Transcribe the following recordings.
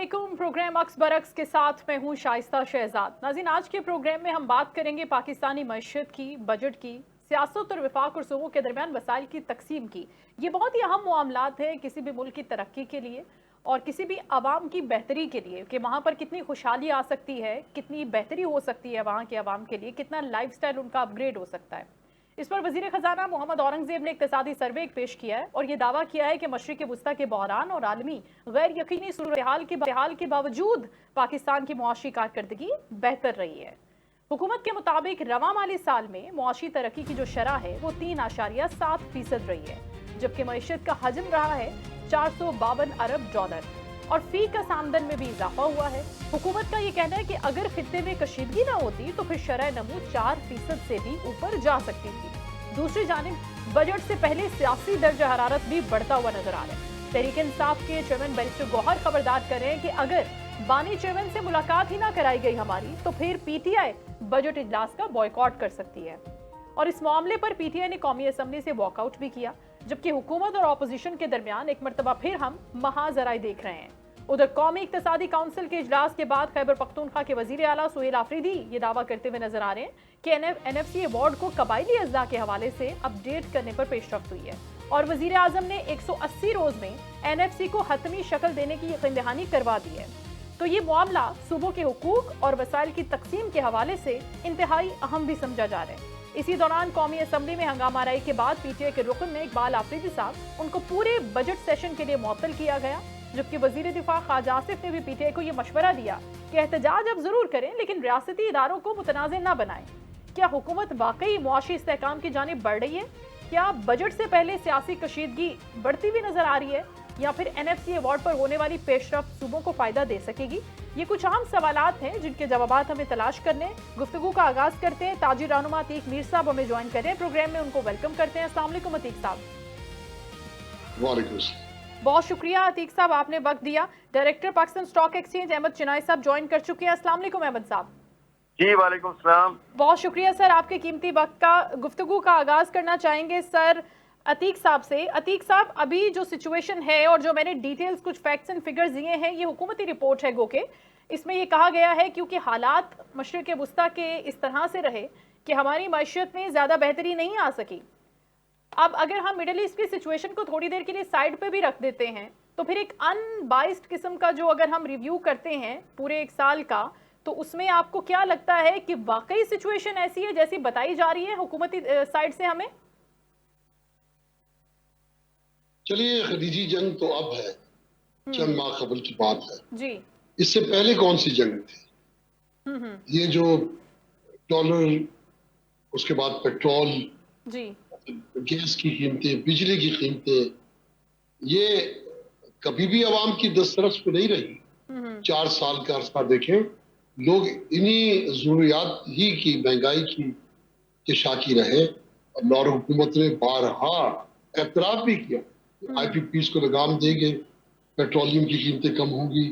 अस्सलामुअलैकुम। प्रोग्राम अक्स बरक्स के साथ मैं हूं शाइस्ता शहजाद। नाज़रीन, आज के प्रोग्राम में हम बात करेंगे पाकिस्तानी मईशत की, बजट की, सियासत और वफाक और सूबों के दरमियान वसाइल की तकसीम की। ये बहुत ही अहम मामलात है किसी भी मुल्क की तरक्की के लिए और किसी भी आवाम की बेहतरी के लिए कि वहाँ पर कितनी खुशहाली आ सकती है, कितनी बेहतरी हो सकती है वहाँ के आवाम के लिए, कितना लाइफ स्टाइल उनका अपग्रेड हो सकता है। इस पर वजीर खजाना मोहम्मद औरंगजेब ने इक्तिसादी सर्वे पेश किया है और ये दावा किया है कि मशरिक वस्ता के बहरान और आलमी गैर यकीनी सूरत हाल के बावजूद पाकिस्तान की मुआशी कारकर्दगी बेहतर रही है। हुकूमत के मुताबिक रवा माली साल में मुआशी तरक्की की जो शरह है वो 3.7% रही है, जबकि मईशत का हजम रहा है 452 अरब डॉलर और फी का आमदन में भी इजाफा हुआ है। हुकूमत का ये कहना है कि अगर खित्ते में कशीदगी ना होती तो फिर शरह नमू 4% से भी ऊपर जा सकती थी। दूसरी जानिब बजट से पहले सियासी दर्जा हरारत भी बढ़ता हुआ नजर आ रहा है। तहरीक इंसाफ के चेयरमैन बैरिस्टर गौहर खबरदार कर रहे हैं कि अगर बानी चेयरमैन से मुलाकात ही ना कराई गई हमारी तो फिर पीटीआई बजट इजलास का बॉयकॉट कर सकती है। और इस मामले पर पीटीआई ने कौमी असम्बली से वॉकआउट भी किया, जबकि हुकूमत और ऑपोजिशन के दरमियान एक मरतबा फिर हम महाजराई देख रहे हैं। उधर कौमी इक्तिसादी काउंसिल के इजलास के बाद खैबर पख्तूनख्वा के वजीर आला सुहेल आफरीदी ये दावा करते हुए नजर आ रहे हैं कि एनएफसी अवार्ड को कबायली अज्जा के हवाले से अपडेट करने पर पेशरफ्त हुई है और वजीर आजम ने 180 रोज में एनएफसी को हतमी शक्ल देने की यकीन दहानी करवा दी है। तो ये मामला सूबों के हुकूक और वसाइल की तकसीम के हवाले से इंतहाई अहम भी समझा जा रहा है। इसी दौरान कौमी असम्बली में हंगामाराई के बाद पीटीआई के रुकन में इकबाल आफरीदी साहब उनको पूरे बजट सेशन के लिए मुअत्तल किया गया, जबकि वजीर दिफा ख्वाजा आसिफ ने भी पीटीआई को यह मशवरा दिया कि एहतजाज अब जरूर करें लेकिन रियासती इदारों को मुतनाज़ न बनाएं। क्या हुकूमत वाकई मुआशी इस्तेहकाम की जानिब बढ़ रही है? क्या बजट से पहले सियासी कशीदगी बढ़ती हुई नजर आ रही है या फिर एनएफसी अवार्ड पर होने वाली पेशरफ्त सूबों को फायदा दे सकेगी? ये कुछ आम सवालात हैं जिनके जवाबात हमें तलाश करने। गुफ्तगू का आगाज करते हैं। ताजिर रहनुमा अतीक मीर साहब हमें ज्वाइन कर रहे हैं प्रोग्राम में, उनको वेलकम करते हैं। अस्सलाम वालेकुम अतीक साहब। वालेकुम। बहुत शुक्रिया अतीक साहब, आपने वक्त दिया। Director Pakistan stock exchange Ahmad Chinai साहब ज्वाइन कर चुके हैं। अस्सलाम वालेकुम अहमद साहब। जी वालेकुम सलाम। बहुत शुक्रिया सर आपके कीमती वक्त का। गुफ्तगू का आगाज करना चाहेंगे सर अतीक साहब से। अतीक साहब, अभी जो सिचुएशन है और जो मैंने डिटेल्स कुछ फैक्ट्स एंड फिगर्स दिए हैं, ये हुकूमती रिपोर्ट है गो के। इसमें ये कहा गया है क्योंकि हालात मशरिक वस्ता के इस तरह से रहे कि हमारी मईशत में ज़्यादा बेहतरी नहीं आ सकी। अब अगर हम मिडिल ईस्ट की सिचुएशन को थोड़ी देर के लिए साइड पे भी रख देते हैं तो फिर एक अनबाइस्ड किस्म का जो अगर हम रिव्यू करते हैं पूरे एक साल का, तो उसमें आपको क्या लगता है कि वाकई सिचुएशन ऐसी है जैसी बताई जा रही है हुकूमती साइड से हमें? चलिए, खलीजी जंग तो अब है, चंद माह कबल की बात है जी। इससे पहले कौन सी जंग थी? ये जो डॉलर, उसके बाद पेट्रोल, जी। गैस की कीमतें, बिजली की कीमतें, ये कभी भी आवाम की दस्तरस पे नहीं रही। 4 साल का अरसा देखें, लोग इन्हीं जरूरियात ही की महंगाई की के शाकी रहे और हुकूमत ने बारहा एतराफ भी किया आईपीपीस को लगाम देंगे, पेट्रोलियम की कीमतें कम होंगी।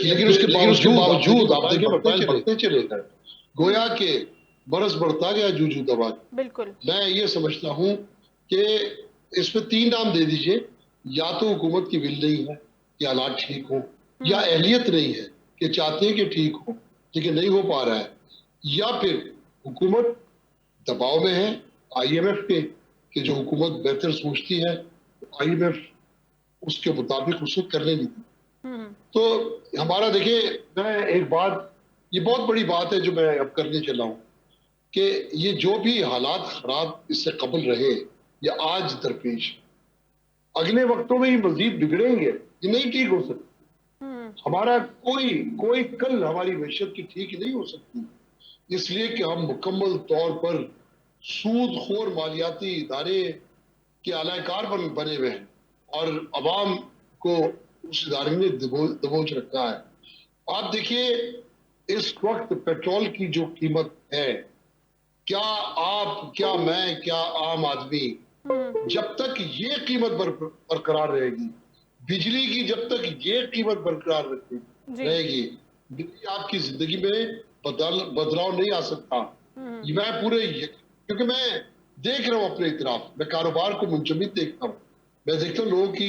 लेकिन उसके बावजूद आप देखें बढ़ते चले गए, गोया के बरस बढ़ता गया जूझू दबा। बिल्कुल। मैं ये समझता हूँ कि इसमें 3 नाम दे दीजिए, या तो हुकूमत की विल नहीं है कि हालात ठीक हो, या अहलियत नहीं है कि चाहते हैं कि ठीक हो लेकिन नहीं हो पा रहा है, या फिर हुकूमत दबाव में है आईएमएफ के कि जो हुकूमत बेहतर सोचती है आईएमएफ उसके मुताबिक उसे करने नहीं दी। तो हमारा देखिए, मैं एक बात, ये बहुत बड़ी बात है जो मैं अब करने चला हूँ कि ये जो भी हालात खराब इससे कबल रहे या आज दरपेश, अगले वक्तों में ये मजीद बिगड़ेंगे, ये नहीं ठीक हो सकती। हमारा कोई कल हमारी मैशत की ठीक नहीं हो सकती, इसलिए कि हम मुकम्मल तौर पर सूदखोर मालियाती इदारे के आलाकार बने हुए हैं और अवाम को उस इदारे ने दबोच रखा है। आप देखिए, इस वक्त पेट्रोल की जो कीमत है, क्या आप, क्या मैं, क्या आम आदमी, जब तक ये कीमत बरकरार रहेगी, बिजली की जब तक ये कीमत बरकरार रहेगी, आपकी जिंदगी में बदलाव नहीं आ सकता। मैं क्योंकि मैं देख रहा हूँ अपने इतराफ, मैं कारोबार को मुंजमद देखता हूँ, मैं देखता हूँ लोगों की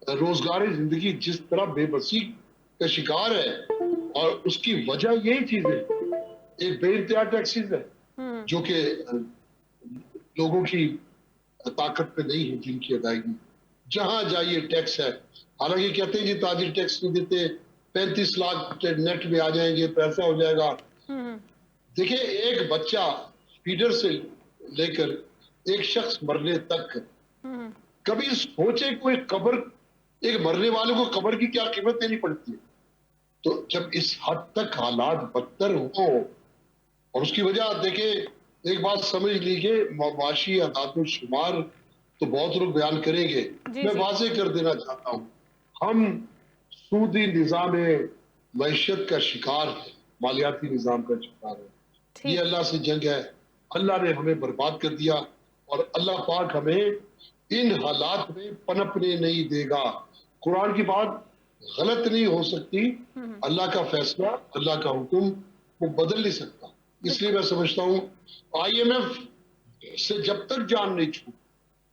रोजगार जिंदगी जिस तरह बेबसी का शिकार है, और उसकी वजह यही चीज है, एक बेइख्तियार टैक्सेस है जो कि लोगों की ताकत पे नहीं है जिनकी अदायगी। जहां जाइए टैक्स है। हालांकि कहते हैं जी ताजिर टैक्स नहीं देते, 35 लाख नेट में आ जाएंगे, पैसा हो जाएगा। देखिए, एक बच्चा फीडर से लेकर एक शख्स मरने तक, कभी सोचे कोई कब्र, एक मरने वाले को कब्र की क्या कीमत देनी पड़ती है? तो जब इस हद तक हालात बदतर हो, और उसकी वजह देखिए, एक बात समझ लीजिए, माशी आदात शुमार तो बहुत लोग बयान करेंगे, मैं वाजे कर देना चाहता हूँ, हम सूदी निजाम मैशत का शिकार है, मालियाती निजाम का शिकार है। ये अल्लाह से जंग है, अल्लाह ने हमें बर्बाद कर दिया, और अल्लाह पाक हमें इन हालात में पनपने नहीं देगा। कुरान की बात गलत नहीं हो सकती, अल्लाह का फैसला, अल्लाह का हुक्म वो बदल नहीं सकता। इसलिए मैं समझता हूँ IMF से जब तक जान नहीं छूटी,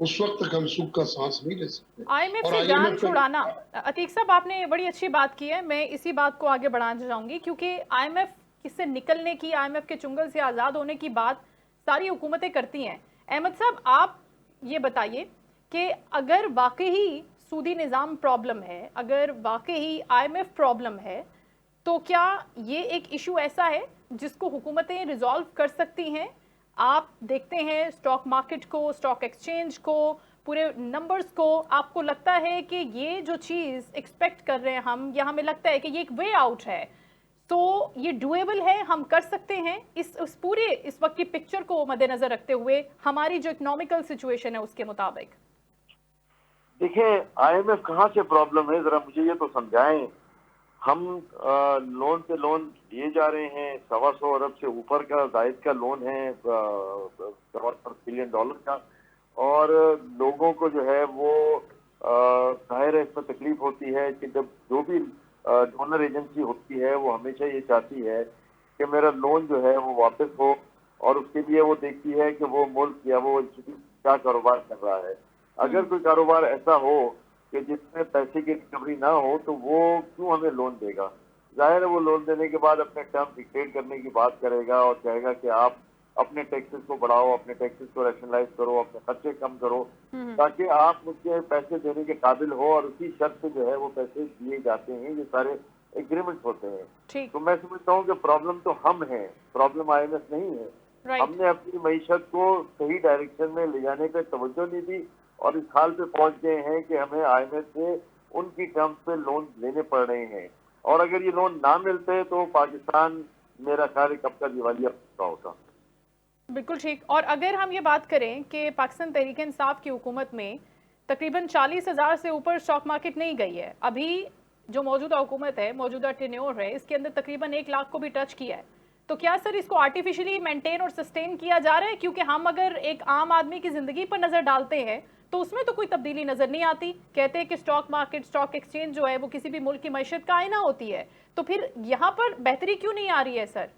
उस वक्त तक हम सुख का सांस नहीं ले सकते। IMF से जान छुड़ाना, अतीक साहब आपने बड़ी अच्छी बात की है, मैं इसी बात को आगे बढ़ाना चाहूंगी, क्योंकि IMF से निकलने की, IMF के चुंगल से आज़ाद होने की बात सारी हुकूमतें करती हैं। अहमद साहब, आप ये बताइए कि अगर वाकई सूदी निज़ाम प्रॉब्लम है, अगर वाकई IMF प्रॉब्लम है, तो क्या ये एक इशू ऐसा है जिसको हुकूमतें रिजॉल्व कर सकती हैं? आप देखते हैं स्टॉक मार्केट को, स्टॉक एक्सचेंज को, पूरे नंबर्स को, आपको लगता है कि ये जो चीज़ एक्सपेक्ट कर रहे हैं हम, या हमें लगता है कि ये एक वे आउट है, तो ये डुएबल है, हम कर सकते हैं इस पूरे इस वक्त की पिक्चर को मद्देनजर रखते हुए, हमारी जो इकोनॉमिकल सिचुएशन है उसके मुताबिक? देखिए, IMF कहाँ से प्रॉब्लम है, जरा मुझे ये तो समझाएं। हम लोन पे लोन दिए जा रहे हैं, 125 अरब से ऊपर का जायद का लोन है, $74 बिलियन का, और लोगों को जो है वो जाहिर है इसमें तकलीफ होती है कि जब जो भी डोनर एजेंसी होती है वो हमेशा ये चाहती है कि मेरा लोन जो है वो वापस हो, और उसके लिए वो देखती है कि वो मुल्क या वो क्या कारोबार कर रहा है। अगर कोई कारोबार ऐसा हो कि जिसमें पैसे की रिकवरी ना हो, तो वो क्यों हमें लोन देगा? जाहिर है वो लोन देने के बाद अपने टर्म डिक्टेट करने की बात करेगा और कहेगा कि आप अपने टैक्सेस को बढ़ाओ, अपने टैक्सेस को रैशनलाइज करो, अपने खर्चे कम करो, ताकि आप मुझे पैसे देने के काबिल हो, और उसी शर्त पे जो है वो पैसे दिए जाते हैं। ये सारे एग्रीमेंट्स होते हैं। तो मैं समझता हूँ कि प्रॉब्लम तो हम हैं, प्रॉब्लम IMF नहीं है। हमने अपनी मईशत को सही डायरेक्शन में ले जाने पे तवज्जो नहीं दी, और इस हाल पे पहुंच गए हैं कि हमें IMF से उनकी टर्म्स पे लोन लेने पड़ रहे हैं, और अगर ये लोन ना मिलते तो पाकिस्तान, मेरा ख्याल है, कब का दिवालिया होता। बिल्कुल ठीक। और अगर हम ये बात करें कि पाकिस्तान तहरीक इंसाफ की हुकूमत में तकरीबन 40,000 से ऊपर स्टॉक मार्केट नहीं गई है, अभी जो मौजूदा हुकूमत है, मौजूदा टेन्योर है, इसके अंदर तकरीबन 1 लाख को भी टच किया है, तो क्या सर इसको आर्टिफिशियली मेंटेन और सस्टेन किया जा रहा है? क्योंकि हम अगर एक आम आदमी की जिंदगी पर नजर डालते हैं तो उसमें तो कोई तब्दीली नजर नहीं आती। कहते हैं कि स्टॉक मार्केट, स्टॉक एक्सचेंज जो है वो किसी भी मुल्क की मैशत का आईना होती है, तो फिर यहाँ पर बेहतरी क्यों नहीं आ रही है सर?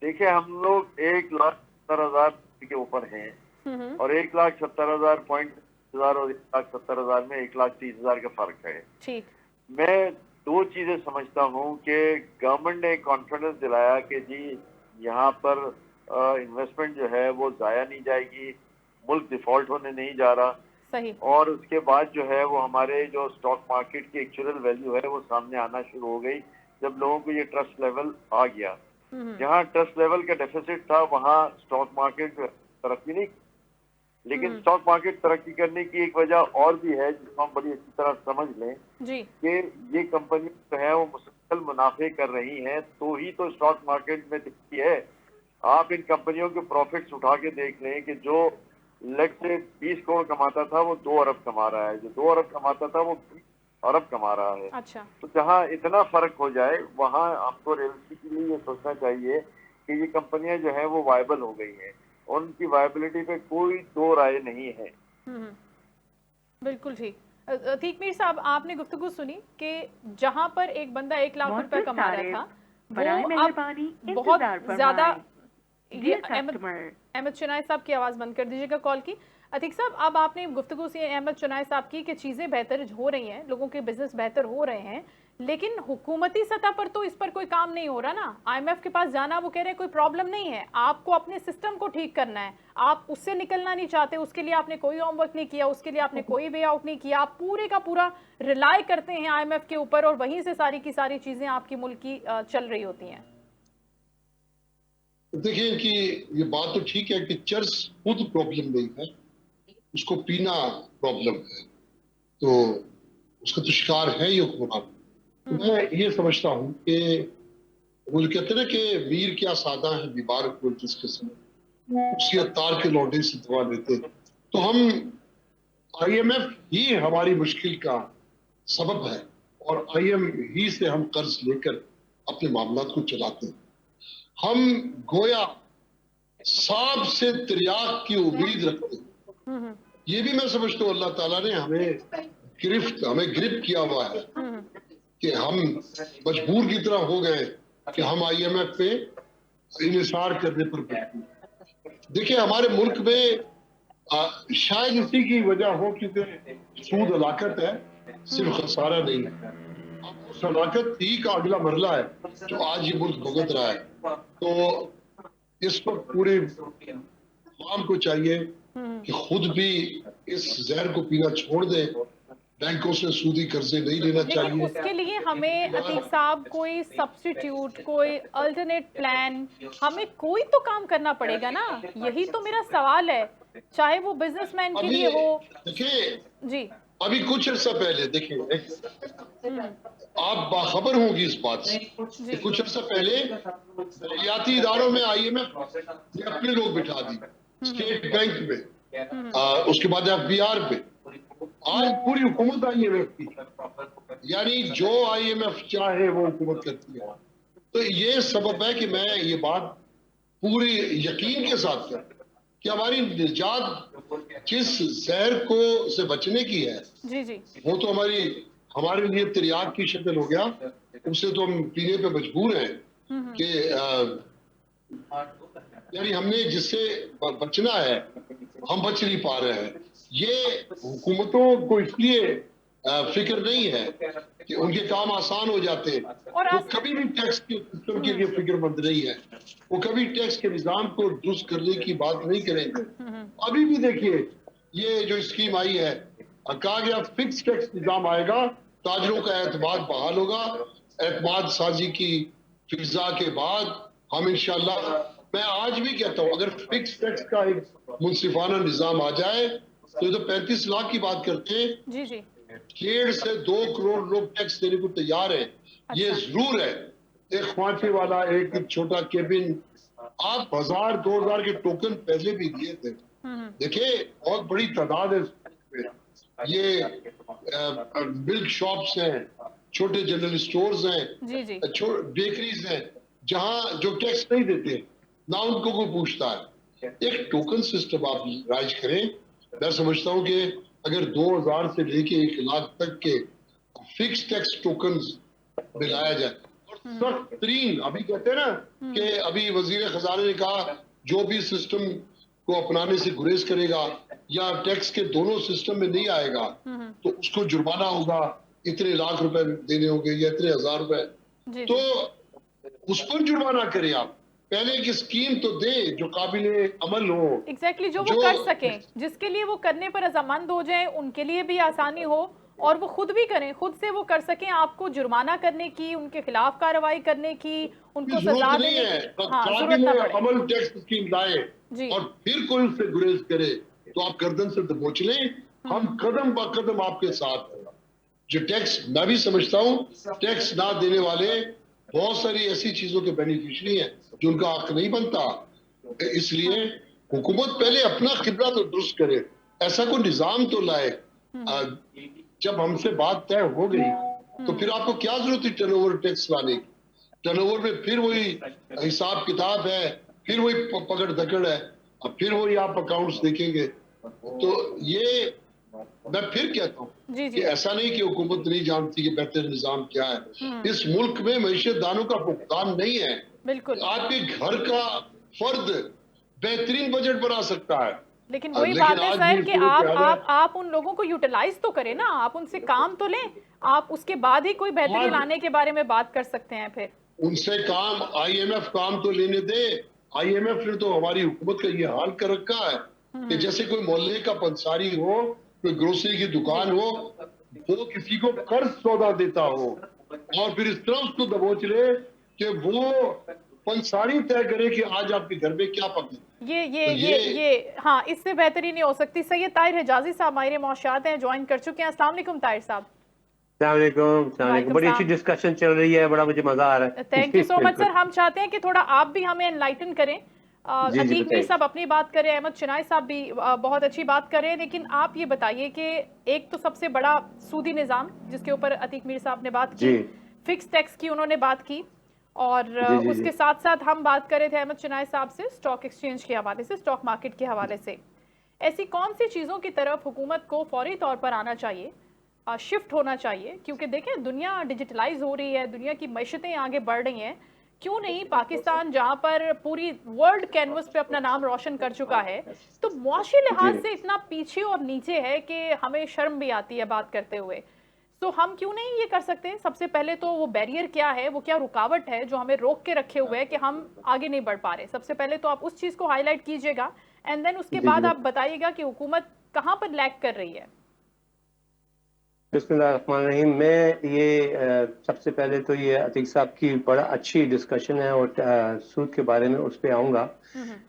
देखिए, हम लोग 1,70,000 के ऊपर हैं, और 1,70,000 पॉइंट और 1,70,000 में 1,30,000 का फर्क है। ठीक। मैं दो चीजें समझता हूँ कि गवर्नमेंट ने कॉन्फिडेंस दिलाया कि जी यहाँ पर इन्वेस्टमेंट जो है वो जाया नहीं जाएगी, मुल्क डिफॉल्ट होने नहीं जा रहा। सही। और उसके बाद जो है वो हमारे जो स्टॉक मार्केट की एक्चुअल वैल्यू है वो सामने आना शुरू हो गई, जब लोगों को ये ट्रस्ट लेवल आ गया। जहाँ ट्रस्ट लेवल का डेफिसिट था वहाँ स्टॉक मार्केट तरक्की नहीं, लेकिन स्टॉक मार्केट तरक्की करने की एक वजह और भी है जिसको हम बड़ी अच्छी तरह समझ लें कि ये कंपनी जो है वो मुसलसल मुनाफे कर रही हैं, तो ही तो स्टॉक मार्केट में दिखती है। आप इन कंपनियों के प्रॉफिट्स उठा के देख लें कि जो लेट से 20 करोड़ कमाता था वो 2 अरब कमा रहा है, जो 2 अरब कमाता था वो 20 अरब कमा रहा है। अच्छा। तो जहाँ इतना फर्क हो जाए वहाँ हमको रियलिस्टिकली ये सोचना चाहिए कि ये कंपनियां जो है वो वायबल हो गई हैं, उनकी वायबिलिटी पे कोई दो राय नहीं है। बिल्कुल ठीक। अतीक मीर साहब, आपने गुफ्तगू सुनी कि जहां पर एक बंदा 1 लाख रुपए कमा रहा था वो अब बहुत ज्यादा, ये अहमद शनाई साहब की आवाज बंद कर दीजिएगा कॉल की। अतीक साहब, अब आपने गुफ्तगू से अहमद चुनाय साहब की कि चीज़ें बेहतर हो रही हैं, लोगों के बिजनेस बेहतर हो रहे हैं, लेकिन हुकूमती सतह पर तो इस पर कोई काम नहीं हो रहा ना। आईएमएफ के पास जाना, वो कह रहे हैं कोई प्रॉब्लम नहीं है, आपको अपने सिस्टम को ठीक करना है, आप उससे निकलना नहीं चाहते, उसके लिए आपने कोई होमवर्क नहीं किया, उसके लिए आपने कोई वे आउट नहीं किया, आप पूरे का पूरा रिलाई करते हैं आईएमएफ के ऊपर और वहीं से सारी की सारी चीज़ें आपकी मुल्क की चल रही होती हैं। देखिए कि ये बात तो ठीक है कि चर्च खुद प्रॉब्लम नहीं है, उसको पीना प्रॉब्लम है, तो उसका तो शिकार है ये हुक्मरान। मैं ये समझता हूँ कि वो जो कहते हैं ना कि मीर क्या सादा है बीमार को जिस किस्म उसी अवतार के लौटे से दवा लेते, तो हम आईएमएफ ही हमारी मुश्किल का सबब है और आईएमएफ ही से हम कर्ज लेकर अपने मामला को चलाते हैं। हम गोया सांप से तिर्याक की उम्मीद रखते हैं। ये भी मैं समझता हूँ अल्लाह ताला ने हमें गिरफ्त किया हुआ है कि हम मजबूर की तरह हो गए कि हम आईएमएफ पे इन्हिसार करने पर मजबूर। देखिए हमारे मुल्क में शायद इसी की वजह हो क्योंकि सूद हलाकत है, सिर्फ खसारा नहीं है। अब उस हलाकत ही का अगला मरला है जो आज ये मुल्क भुगत रहा है। तो इस पर पूरे आवाम को चाहिए कि खुद भी इस जहर को पीना छोड़ दे, बैंकों से सूदी कर्जे नहीं लेना चाहिए। उसके लिए हमें अतीक साहब कोई सब्स्टिट्यूट, कोई अल्टरनेट प्लान, हमें कोई तो काम करना पड़ेगा ना। यही तो मेरा सवाल है, चाहे वो बिजनेसमैन के लिए हो। देखिए जी, अभी कुछ अर्सा पहले देखिए आप बाखबर होंगी इस बात से कि कुछ अर्सा पहले मालियाती इदारों में आईएमएफ ने अपने लोग बिठा दी, स्टेट बैंक में, उसके बाद एफबीआर पे। आज पूरी हुकूमत आईएमएफ की, यानी जो आईएमएफ चाहे वो हुकूमत करती है। तो ये सबब है कि मैं ये बात पूरी यकीन के साथ कहता हूं कि हमारी निजात जिस जहर को से बचने की है, जी, जी, वो तो हमारे लिए तिर्याक की शक्ल हो गया, उससे तो हम पीने पे मजबूर हैं कि यानी हमने जिससे बचना है हम बच नहीं पा रहे हैं। ये हुकूमतों को इसलिए फिक्र नहीं है कि उनके काम आसान हो जाते, वो कभी भी टैक्स के सिस्टम के लिए फिक्रमंद नहीं है, वो कभी टैक्स के निजाम को दुरुस्त करने की बात नहीं करेंगे। अभी भी देखिए ये जो स्कीम आई है, कहा गया फिक्स टैक्स निजाम आएगा, ताजरों का एतमाद बहाल होगा, एतमाद साजी की फिजा के बाद हम इंशाल्लाह, मैं आज भी कहता हूं अगर फिक्स टैक्स का एक मुनसिफाना निजाम आ जाए तो 35 लाख की बात करते हैं, जी, जी, 1.5 से 2 करोड़ लोग टैक्स देने को तैयार है। ये जरूर है एक ख्वाचे वाला एक छोटा केबिन, आप 1000-2000 के टोकन पहले भी दिए थे। देखिए बहुत बड़ी तादाद है, ये मिल्क शॉप्स हैं, छोटे जनरल स्टोर्स हैं, जी, जी, बेकरीज हैं जहां जो टैक्स नहीं देते ना उनको कोई पूछता है। एक टोकन सिस्टम आप राइज करें, मैं समझता हूं कि अगर 2000 से लेके 1 लाख तक के फिक्स टैक्स टोकन मिलाया जाए और सख्त तरीन, अभी कहते हैं ना कि अभी वजीर खजाने ने कहा जो भी सिस्टम को अपनाने से गुरेज करेगा या टैक्स के दोनों सिस्टम में नहीं आएगा तो उसको जुर्माना होगा, इतने लाख रुपए देने होंगे या इतने हजार रुपए, तो उस पर जुर्माना करें। आप पहले की स्कीम तो दे जो काबिले अमल हो। एग्जैक्टली, जो वो कर सकें, जिसके लिए वो करने पर रजामंद हो जाए, उनके लिए भी आसानी हो और वो खुद भी करें, खुद से वो कर सकें। आपको जुर्माना करने की, उनके खिलाफ कार्रवाई करने की, उनको सजा देने की जरूरत ना पड़े। अमल टैक्स स्कीम लाए और फिर कोई उससे गुरेज करे तो आप गर्दन से दबोच लें, हम कदम ब कदम आपके साथ हैं। जो टैक्स, मैं भी समझता हूँ टैक्स ना देने वाले बहुत सारी ऐसी चीजों के बेनिफिशियरी हैं जो उनका हक नहीं बनता, इसलिए हुकूमत पहले अपना खिदमत तो दुरुस्त करे, ऐसा कोई निजाम तो लाए। जब हमसे बात तय हो गई तो फिर आपको क्या जरूरत है टर्नओवर टैक्स लाने की? टर्नओवर में फिर वही हिसाब किताब है, फिर वही पकड़ धकड़ है, अब फिर वही आप अकाउंट्स देखेंगे। तो ये मैं फिर कहता हूँ कि ऐसा नहीं कि हुकूमत नहीं जानती कि बेहतर निजाम क्या है। इस मुल्क में मईशत दानों का भुगतान नहीं है। बिल्कुल, आपके घर का फर्द बेहतरीन बजट बना सकता है, लेकिन वही लेकिन बात है आज सर भी कि सूरत आप हाल है। आप उन लोगों को यूटिलाइज तो करें ना, आप उनसे काम तो लें, आप उसके बाद ही कोई बेहतरी आज लाने के बारे में बात कर सकते हैं फिर। उनसे काम, आईएमएफ काम तो लेने दे। आईएमएफ ने तो हमारी हुकूमत का ये हाल कर रखा है कि जैसे कोई मोहल्ले का पंसारी हो, कोई ग्रोसरी की दुकान हो, वो किसी को कर्ज सौदा देता हो और फिर इस तरह उसको दबोच ले कि वो पंसारी तय करे कि आज आपके घर में क्या पके। ये तो ये हाँ, इससे बेहतरी नहीं हो सकती। सैयद ताहिर हिजाजी साहब हमारे मौशात हैं, ज्वाइन कर चुके हैं। अस्सलाम वालेकुम ताहिर साहब। सलामकुम। वालेकुम बड़ी अच्छी सलाम। डिस्कशन चल रही है, बड़ा मुझे मजा आ रहा है। थैंक जी यू सो मच बिल्कुल। सर। हम चाहते हैं कि थोड़ा आप भी हमें एनलाइटन करें। जी जी अतीक मीर बताइए। साहब अपनी बात करें, अहमद चिनाई साहब भी बहुत अच्छी बात कर रहे हैं, लेकिन आप ये बताइए कि एक तो सबसे बड़ा सूदी निज़ाम जिसके ऊपर अतीक मीर साहब ने बात की, जी फिक्स टैक्स की उन्होंने बात की, और जी जी जी उसके साथ साथ हम बात कर रहे थे अहमद चिनाई साहब से स्टॉक एक्सचेंज के हवाले से, स्टॉक मार्केट के हवाले से। ऐसी कौन सी चीज़ों की तरफ हुकूमत को फौरी तौर पर आना चाहिए, शिफ्ट होना चाहिए? क्योंकि देखें दुनिया डिजिटलाइज हो रही है, दुनिया की मैशतें आगे बढ़ रही हैं, क्यों नहीं पाकिस्तान जहां पर पूरी वर्ल्ड कैनवस पे अपना नाम रोशन कर चुका है, तो मुआशी लिहाज जी से इतना पीछे और नीचे है कि हमें शर्म भी आती है बात करते हुए। तो हम क्यों नहीं ये कर सकते? सबसे पहले तो वो बैरियर क्या है, वो क्या रुकावट है जो हमें रोक के रखे हुए है कि हम आगे नहीं बढ़ पा रहे? सबसे पहले तो आप उस चीज़ को हाईलाइट कीजिएगा, एंड देन उसके जी बाद जी। आप बताइएगा कि हुकूमत कहाँ पर लैग कर रही है। बिस्मिल्लाहिर्रहमानिर्रहीम। मैं ये सबसे पहले तो ये अतीक साहब की बड़ा अच्छी डिस्कशन है और सूद के बारे में उस पर आऊँगा।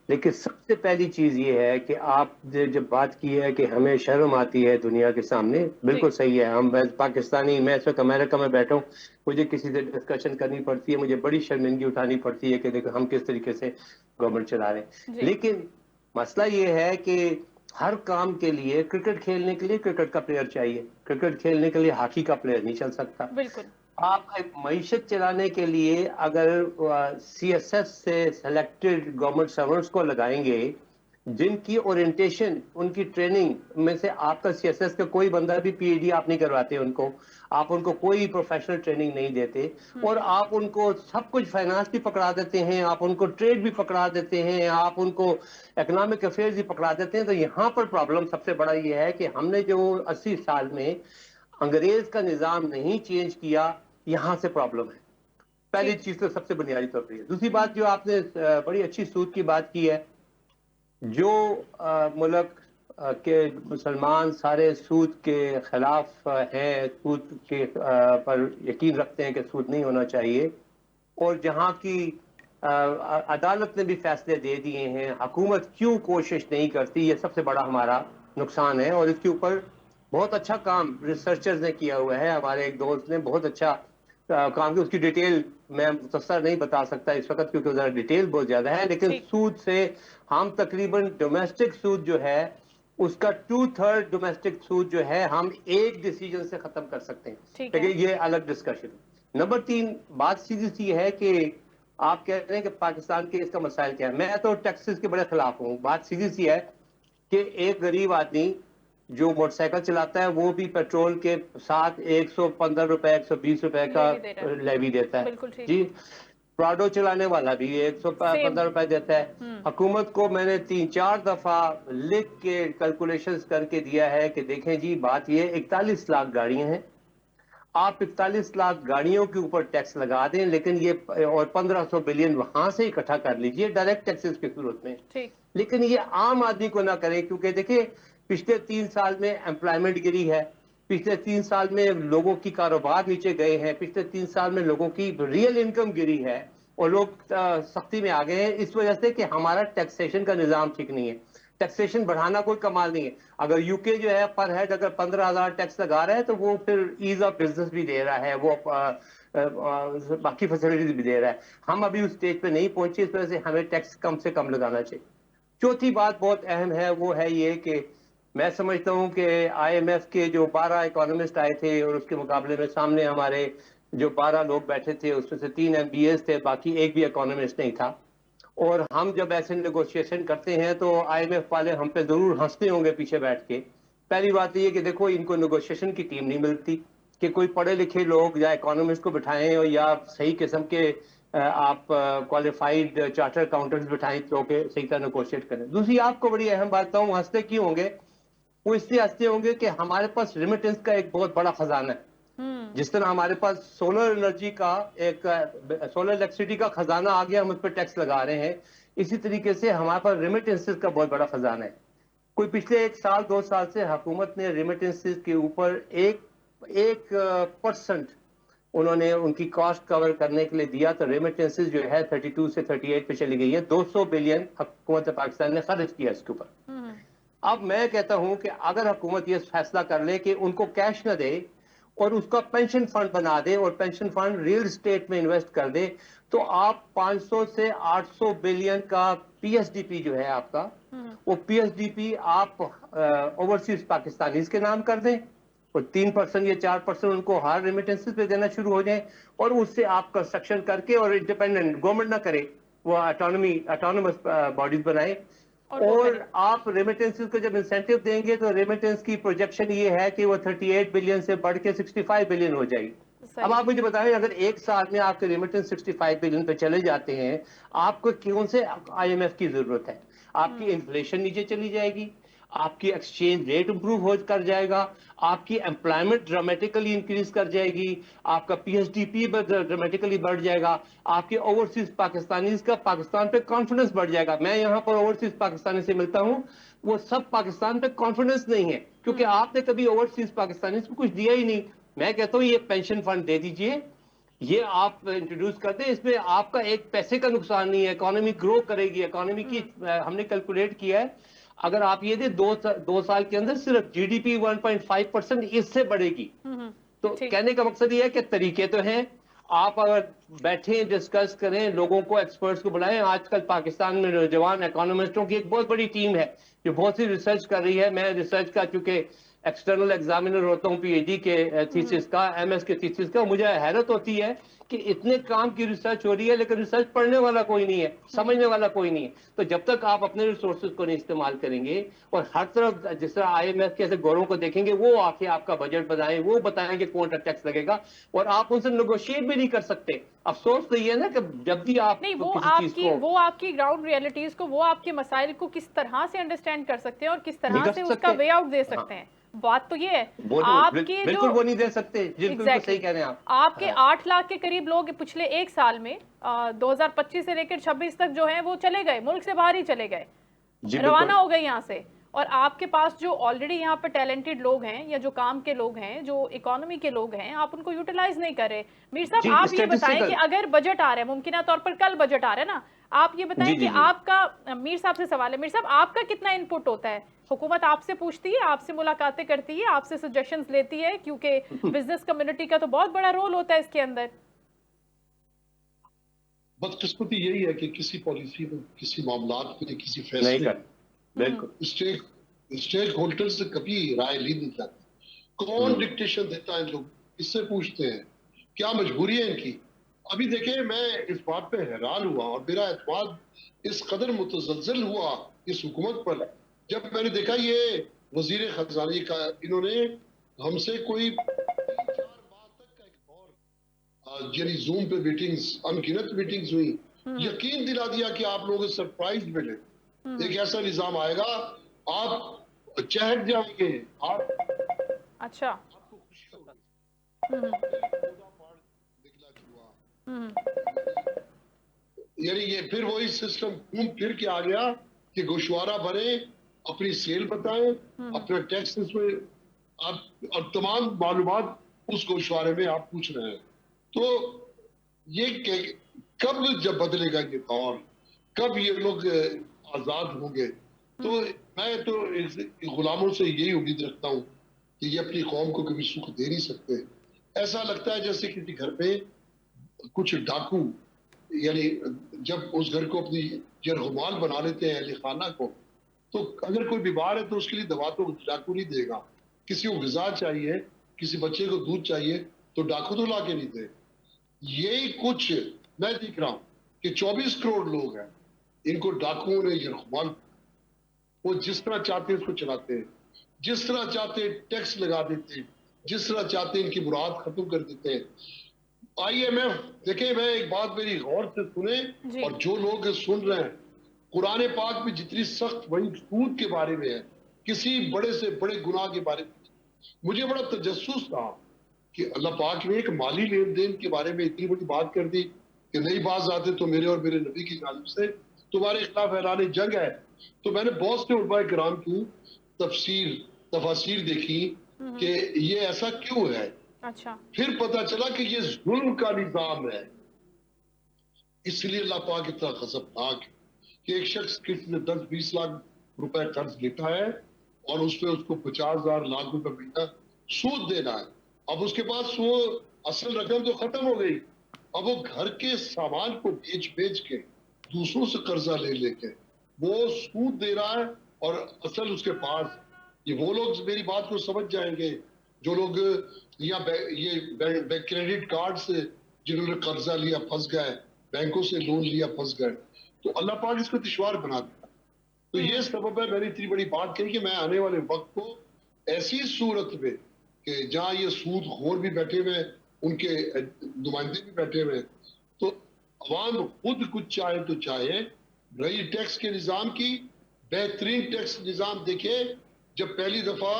लेकिन सबसे पहली चीज़ ये है कि आप जब बात की है कि हमें शर्म आती है दुनिया के सामने, बिल्कुल सही है। हम पाकिस्तानी, मैं इस वक्त अमेरिका में बैठा हूँ, मुझे किसी से डिस्कशन करनी पड़ती है, मुझे बड़ी शर्मिंदगी उठानी पड़ती है कि देखो हम किस तरीके से गवर्नमेंट चला रहे हैं। जी लेकिन मसला ये है कि हर काम के लिए, क्रिकेट खेलने के लिए क्रिकेट का प्लेयर चाहिए, क्रिकेट खेलने के लिए हॉकी का प्लेयर नहीं चल सकता। बिल्कुल। आप एक मईशत चलाने के लिए अगर सीएसएस से सेलेक्टेड गवर्नमेंट सर्वेंट्स को लगाएंगे जिनकी ओरिएंटेशन, उनकी ट्रेनिंग में से आपका सीएसएस का कोई बंदा भी पीएचडी आप नहीं करवाते उनको, आप उनको कोई प्रोफेशनल ट्रेनिंग नहीं देते, और आप उनको सब कुछ फाइनेंस भी पकड़ा देते हैं, आप उनको ट्रेड भी पकड़ा देते हैं, आप उनको इकोनॉमिक अफेयर्स भी पकड़ा देते हैं। तो यहाँ पर प्रॉब्लम सबसे बड़ा ये है कि हमने जो 80 साल में अंग्रेज का निजाम नहीं चेंज किया, यहाँ से प्रॉब्लम है। पहली ठीक। चीज तो सबसे बुनियादी तौर पर है। दूसरी बात जो आपने बड़ी अच्छी सूद की बात की है, जो मुल्क के मुसलमान सारे सूद के खिलाफ हैं, सूद के पर यकीन रखते हैं कि सूद नहीं होना चाहिए, और जहाँ की अदालत ने भी फैसले दे दिए हैं, हुकूमत क्यों कोशिश नहीं करती, ये सबसे बड़ा हमारा नुकसान है। और इसके ऊपर बहुत अच्छा काम रिसर्चर्स ने किया हुआ है। हमारे एक दोस्त ने बहुत अच्छा काम किया, उसकी डिटेल मैं मुख्तसर नहीं बता सकता इस वक्त क्योंकि उधर डिटेल बहुत ज्यादा है। लेकिन ठीक। सूद से हम तकरीबन डोमेस्टिक सूद जो है उसका 2/3 डोमेस्टिक सूद जो है हम एक डिसीजन से खत्म कर सकते हैं। ठीक है। लेकिन ये अलग डिस्कशन है। नंबर 3 बात सीधी सी है कि आप कह रहे हैं कि पाकिस्तान के इसका मसाइल क्या है। मैं तो टैक्सेस के बड़े खिलाफ हूँ। बात सीधी सी है कि एक गरीब आदमी जो मोटरसाइकिल चलाता है वो भी पेट्रोल के साथ 115 रुपए 120 रुपए का लेवी दे रहा है। लेवी देता है। बिल्कुल ठीक। जी, प्राडो चलाने वाला भी सेम। 115 रुपए देता है। हुकूमत को मैंने 3-4 दफा लिख के कैलकुलेशंस करके दिया है कि देखें जी, बात ये 41 लाख गाड़ियां हैं, आप 41 लाख गाड़ियों के ऊपर टैक्स लगा दें, लेकिन ये और 1500 बिलियन वहां से इकट्ठा कर लीजिए डायरेक्ट टैक्सेस की सूरत में, ठीक। लेकिन ये आम आदमी को ना करें। क्योंकि देखिए पिछले 3 साल में एम्प्लॉयमेंट गिरी है, पिछले 3 साल में लोगों की कारोबार नीचे गए हैं, पिछले 3 साल में लोगों की रियल इनकम गिरी है और लोग सख्ती में आ गए हैं इस वजह से कि हमारा टैक्सेशन का निजाम ठीक नहीं है। टैक्सेशन बढ़ाना कोई कमाल नहीं है। अगर यूके जो है पर हेड अगर 15,000 टैक्स लगा रहा है तो वो फिर ईज ऑफ बिजनेस भी दे रहा है, वो बाकी फैसिलिटीज भी दे रहा है। हम अभी उस स्टेज पे नहीं पहुंचे, इस वजह से हमें टैक्स कम से कम लगाना चाहिए। चौथी बात बहुत अहम है, वो है ये कि मैं समझता हूं कि आईएमएफ के जो 12 इकोनॉमिस्ट आए थे और उसके मुकाबले में सामने हमारे जो 12 लोग बैठे थे उसमें से 3 MBAs थे, बाकी एक भी इकोनॉमिस्ट नहीं था। और हम जब ऐसे नेगोशिएशन करते हैं तो आईएमएफ वाले हम पे जरूर हंसते होंगे पीछे बैठ के। पहली बात ये कि देखो इनको नेगोशिएशन की टीम नहीं मिलती कि कोई पढ़े लिखे लोग या इकोनॉमिस्ट को बिठाएं और या सही किस्म के आप क्वालिफाइड चार्टर अकाउंटेंट्स बिठाएं तो के सही तरह नेगोशिएट करें। दूसरी आपको बड़ी अहम बात बताऊं, हंसते क्यों होंगे? वो इसलिए हंसते होंगे कि हमारे पास रेमिटेंस का एक बहुत बड़ा खजाना है। जिस तरह हमारे पास सोलर एनर्जी का एक सोलर इलेक्ट्रिसिटी का खजाना आ गया, हम उस पर टैक्स लगा रहे हैं, इसी तरीके से हमारे पास रेमिटेंसेस का बहुत बड़ा खजाना है। कोई पिछले 1 साल 2 साल से हुकूमत ने रेमिटेंसेस के ऊपर एक परसेंट उन्होंने उनकी कॉस्ट कवर करने के लिए दिया, तो रेमिटेंसेस जो है 32 से 38 पे चली गई है। 200 बिलियन हुकूमत पाकिस्तान ने खर्च किया इसके ऊपर। अब मैं कहता हूं कि अगर हुकूमत ये फैसला कर ले कि उनको कैश न दे और उसका पेंशन फंड बना दे और पेंशन फंड रियल एस्टेट में इन्वेस्ट कर दे, तो आप 500 से 800 बिलियन का पीएसडीपी जो है आपका, वो पीएसडीपी आप ओवरसीज पाकिस्तानीज के नाम कर दें और 3% या 4% उनको हर रेमिटेंसेस पे देना शुरू हो जाए, और उससे आप कंस्ट्रक्शन करके और इंडिपेंडेंट गवर्नमेंट ना करे, वो ऑटोनमस बॉडीज बनाए। और आप रेमिटेंसेस को जब इंसेंटिव देंगे तो रेमिटेंस की प्रोजेक्शन ये है कि वो 38 बिलियन से बढ़ के 65 बिलियन हो जाएगी। अब आप मुझे बताएं, अगर एक साल में आपके रेमिटेंस 65 बिलियन पे चले जाते हैं, आपको क्यों से आईएमएफ की जरूरत है? आपकी इन्फ्लेशन नीचे चली जाएगी, आपकी एक्सचेंज रेट इंप्रूव हो कर जाएगा, आपकी एम्प्लॉयमेंट ड्रामेटिकली इंक्रीज कर जाएगी, आपका पीएचडीपी ड्रामेटिकली बढ़ जाएगा, आपके ओवरसीज पाकिस्तानीज का पाकिस्तान पे कॉन्फिडेंस बढ़ जाएगा। मैं यहाँ पर ओवरसीज पाकिस्तानी से मिलता हूँ, वो सब पाकिस्तान पे कॉन्फिडेंस नहीं है, क्योंकि आपने कभी ओवरसीज पाकिस्तानीज को कुछ दिया ही नहीं। मैं कहता हूँ ये पेंशन फंड दे दीजिए, ये आप इंट्रोड्यूस कर दें, इसमें आपका एक पैसे का नुकसान नहीं है, इकोनॉमी ग्रो करेगी। इकोनॉमी की हमने कैलकुलेट किया है, अगर आप ये दे दो साल के अंदर सिर्फ जीडीपी 1.5% इससे बढ़ेगी। तो कहने का मकसद ये है कि तरीके तो हैं, आप अगर बैठे डिस्कस करें, लोगों को एक्सपर्ट्स को बुलाएं। आजकल पाकिस्तान में नौजवान इकोनॉमिस्टों की एक बहुत बड़ी टीम है जो बहुत सी रिसर्च कर रही है। मैं रिसर्च का चूंकि एक्सटर्नल एग्जामिनर होता हूँ पीएचडी के थीसिस का, एमएस के थीसिस का, मुझे हैरत होती है कि इतने काम की रिसर्च हो रही है लेकिन रिसर्च पढ़ने वाला कोई नहीं है, समझने वाला कोई नहीं है। तो जब तक आप अपने रिसोर्सेज को नहीं इस्तेमाल करेंगे और हर तरफ जिस तरह आईएमएफ के ऐसे गौरों को देखेंगे, वो आके आपका बजट बनाए, वो बताएंगे कौन सा टैक्स लगेगा, और आप उनसे नेगोशिएट भी नहीं कर सकते। अफसोस तो ये है ना कि जब भी आप नहीं, वो आपकी ग्राउंड रियलिटीज को, वो आपके मसाइल को किस तरह से अंडरस्टैंड कर सकते हैं और किस तरह से उसका वे आउट दे सकते हैं। बात तो ये है, आपके बिल्कुल वो नहीं दे सकते, बिल्कुल सही कह रहे हैं आप। आपके 8 लाख के करीब लोग पिछले एक साल में 2025 से लेकर 26 तक जो है वो चले गए, मुल्क से बाहर ही चले गए, रवाना हो गए यहाँ से। और आपके पास जो ऑलरेडी यहाँ पर टैलेंटेड लोग हैं या जो काम के लोग हैं, जो इकोनॉमी के लोग हैं, आप उनको यूटिलाइज नहीं कर रहे। मीर साहब, आप ये बताएं कि अगर बजट आ रहा है, मुमकिन तौर पर कल बजट आ रहा है ना, आप ये बताएं कि आपका, मीर साहब से सवाल है, मीर साहब आपका कितना इनपुट होता है? हुकूमत आपसे पूछती है, आपसे मुलाकातें करती है, आपसे सजेशंस लेती है, क्योंकि बिजनेस कम्युनिटी का तो बहुत बड़ा रोल होता है इसके अंदर। बदकिस्मती यही है कि किसी पॉलिसी में, किसी मामलात में, किसी फैसले स्टेक होल्डर से कभी राय ली नहीं जाती। कौन डिक्टेशन देता है? लोग इससे पूछते हैं क्या मजबूरी है इनकी। अभी देखिए, मैं इस बात पे हैरान हुआ और मेरा एतमाद इस कदर मुतजलजल हुआ इस हुकूमत पर जब मैंने देखा ये वजीर खजाना का, इन्होंने हमसे कोई 4 माह तक का एक दौर, यानी जूम पे मीटिंग्स, अनगिनत मीटिंग्स हुई, यकीन दिला दिया कि आप लोग सरप्राइज मिले, एक ऐसा निजाम आएगा, आप चहक जाएंगे, आप अच्छा, आपको खुशी होगी। यानी ये फिर वही सिस्टम घूम फिर के आ गया कि गोशवारा भरे, अपनी सेल बताएं, अपना टैक्स में आप और तमाम मालूमात उस गोशवारे में आप पूछ रहे हैं। तो ये कब जब बदलेगा ये दौर, कब ये लोग आजाद होंगे? तो मैं तो गुलामों से यही उम्मीद रखता हूँ कि ये अपनी कौम को कभी सुख दे नहीं सकते। ऐसा लगता है जैसे किसी घर पे कुछ डाकू, यानी जब उस घर को अपनी जरगुमाल बना लेते हैं, अहले खाना को, तो अगर कोई बीमार है तो उसके लिए दवा तो डाकू नहीं देगा। किसी को ग़िज़ा चाहिए, किसी बच्चे को दूध चाहिए, तो डाकू तो ला के नहीं दे। यही कुछ मैं देख रहा हूँ कि 24 करोड़ लोग हैं, इनको डाकुओं ने जरगुमाल, वो जिस तरह चाहते हैं उसको चलाते हैं, जिस तरह चाहते टैक्स लगा देते हैं, जिस तरह चाहते इनकी मुराद खत्म कर देते हैं। IMF, देखिए मैं एक बात मेरी गौर से सुने, जी। और जो लोग सुन रहे हैं, कुरान पाक में जितनी सख्त वही सूद के बारे में है, किसी बड़े से बड़े गुनाह के बारे में, मुझे बड़ा तजस्सुस था कि अल्लाह पाक ने एक माली लेन देन के बारे में इतनी बड़ी बात कर दी कि नहीं बाज आते तो मेरे और मेरे नबी की जानिब से तुम्हारे खिलाफ ऐलान जंग है। तो मैंने बहुत से उलमा किराम की तफासीर देखी कि ये ऐसा क्यों है। अच्छा। फिर पता चला कि ये जुल्म का निजाम है, इसलिए अल्लाह पाक इतना खसबनाक है कि एक शख्स किसी ने 10-20 लाख रुपए कर्ज लेता है और उसमें उसको 50,000 लाख रुपए महीना सूद देना है। अब उसके पास वो असल रकम तो खत्म हो गई, अब वो घर के सामान को बेच बेच के दूसरों से कर्जा ले लेके वो सूद दे रहा है और असल उसके पास। ये वो लोग मेरी बात को समझ जाएंगे जो लोग या ये क्रेडिट कार्ड से जिन्होंने कर्जा लिया फंस गए, बैंकों से लोन लिया फंस गए, तो अल्लाह पाक इसको दुश्वार बना दिया। तो ये सबब है मैंने इतनी बड़ी बात कही कि मैं आने वाले वक्त को ऐसी सूरत में कि जहां ये सूद खोर भी बैठे हुए, उनके नुमाइंदे भी बैठे हुए, तो अवाम खुद कुछ चाहे तो चाहे, रही टैक्स के निजाम की बेहतरीन टैक्स निजाम देखे। जब पहली दफा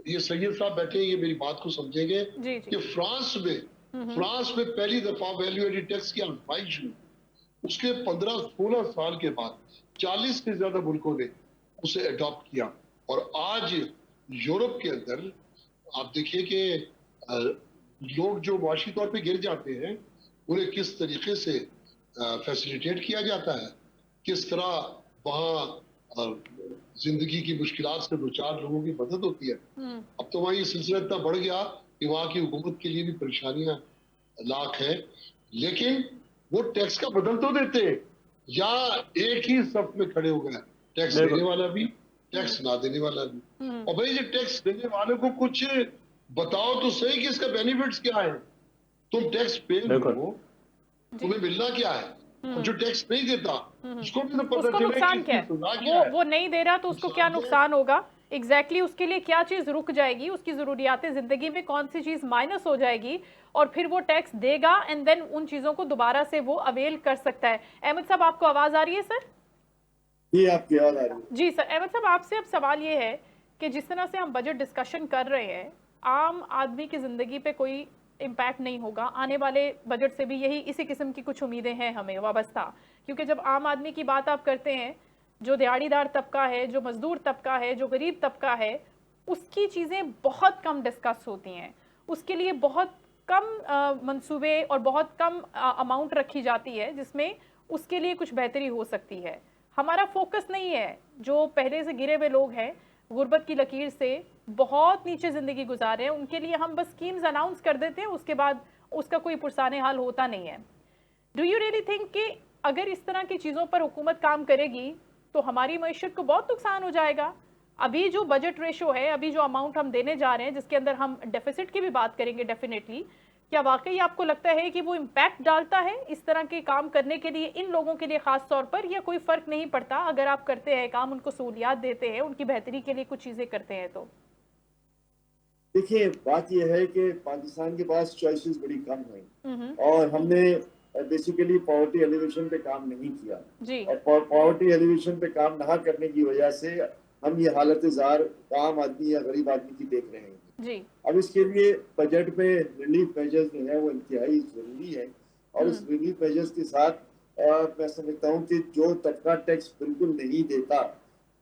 ये सैयद साहब बैठे, ये मेरी बात को समझेंगे जी जी। कि फ्रांस में पहली दफा वैल्यू एडिड टैक्स की आजमाइश हुई, उसके 15-16 साल के बाद 40 से ज्यादा मुल्कों ने उसे अडॉप्ट किया। और आज यूरोप के अंदर आप देखिए कि लोग जो माशी तौर पे गिर जाते हैं उन्हें किस तरीके से फैसिलिटेट किया जाता है, किस तरह वहाँ जिंदगी की मुश्किलात से दो चार लोगों की मदद होती है। अब तो वहाँ ये सिलसिला इतना बढ़ गया कि वहाँ की हुकूमत के लिए भी परेशानियां लाख है, लेकिन वो टैक्स का बदल तो देते, या एक ही सफ में खड़े हो गए, टैक्स देने वाला भी टैक्स ना देने वाला भी। और भाई ये टैक्स देने वाले को कुछ बताओ तो सही कि इसका बेनिफिट्स क्या है। तुम टैक्स पे करो, तुम्हें मिलना क्या है, और जो टैक्स नहीं देता उसको भी तो पता उसको चले नुकसान कि क्या इसकी सजा है, क्या है। वो नहीं दे रहा तो उसको क्या नुकसान होगा, एग्जैक्टली उसके लिए क्या चीज रुक जाएगी, उसकी जरूरियातें जिंदगी में कौन सी चीज माइनस हो जाएगी, और फिर वो टैक्स देगा एंड देन उन चीजों को दोबारा से वो अवेल कर सकता है। अहमद साहब आपको आवाज आ रही है सर? जी आपकी आवाज आ रही है। जी सर। अहमद साहब आपसे अब सवाल ये है कि जिस तरह से हम बजट डिस्कशन कर रहे हैं, आम आदमी की जिंदगी पे कोई इम्पैक्ट नहीं होगा, आने वाले बजट से भी यही इसी किस्म की कुछ उम्मीदें हैं हमें वाबस्ता, क्योंकि जब आम आदमी की बात आप करते हैं, जो दिहाड़ीदार तबका है, जो मजदूर तबका है, जो गरीब तबका है, उसकी चीज़ें बहुत कम डिस्कस होती हैं, उसके लिए बहुत कम मंसूबे और बहुत कम अमाउंट रखी जाती है जिसमें उसके लिए कुछ बेहतरी हो सकती है। हमारा फोकस नहीं है, जो पहले से गिरे हुए लोग हैं, गुर्बत की लकीर से बहुत नीचे ज़िंदगी गुजार रहे हैं, उनके लिए हम बस स्कीम्स अनाउंस कर देते हैं, उसके बाद उसका कोई पुरसाने हाल होता नहीं है। डू यू रियली थिंक कि अगर इस तरह की चीज़ों पर हुकूमत काम करेगी तो हमारी मईशत को बहुत नुकसान हो जाएगा? अभी जो बजट रेशो है, अभी जो अमाउंट हम देने जा रहे हैं, जिसके अंदर हम डेफिसिट की भी बात करेंगे डेफिनेटली, क्या वाकई आपको लगता है कि वो इम्पैक्ट डालता है इस तरह के काम करने के लिए इन लोगों के लिए खास तौर पर, या कोई फर्क नहीं पड़ता अगर आप करते हैं काम, उनको सहूलियात देते हैं, उनकी बेहतरी के लिए कुछ चीजें करते हैं तो? देखिए बात यह है कि पाकिस्तान के पास चॉइसेस बड़ी कम हैं और हमने बेसिकली पॉवर्टी एलिवेशन पे काम नहीं किया जी। और पॉवर्टी एलिवेशन पे काम ना करने की वजह से हम ये हालत जार आम आदमी या गरीब आदमी की देख रहे हैं जी। अब इसके लिए बजट में रिलीफ मेजर्स जो है वो इंतहाई जरूरी है और इस रिलीफ मेजर्स के साथ मैं समझता हूँ कि जो तबका टैक्स बिल्कुल नहीं देता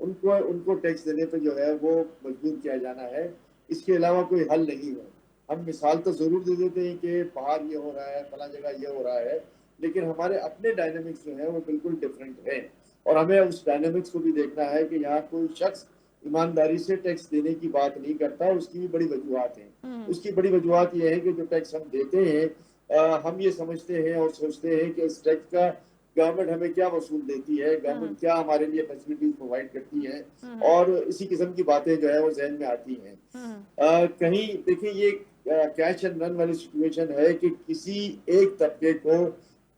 उनको टैक्स देने पे जो है वो मजबूर किया जाना है। इसके अलावा कोई हल नहीं है। हम मिसाल तो जरूर दे देते हैं कि बाहर ये हो रहा है, फला जगह ये हो रहा है, लेकिन हमारे अपने डायनेमिक्स जो है वो बिल्कुल डिफरेंट है और हमें उस डायनेमिक्स को भी देखना है कि यहाँ कोई शख्स ईमानदारी से टैक्स देने की बात नहीं करता। उसकी भी बड़ी वजूहत हैं। उसकी बड़ी वजूहत यह है कि जो टैक्स हम देते हैं हम ये समझते हैं और सोचते हैं कि इस टैक्स का गवर्नमेंट हमें क्या वसूल देती है, गवर्नमेंट क्या हमारे लिए फैसिलिटीज प्रोवाइड करती है और इसी किस्म की बातें जो है वो जहन में आती हैं। कहीं देखिए ये कैश एंड रन वाली सिचुएशन है कि किसी एक तबके को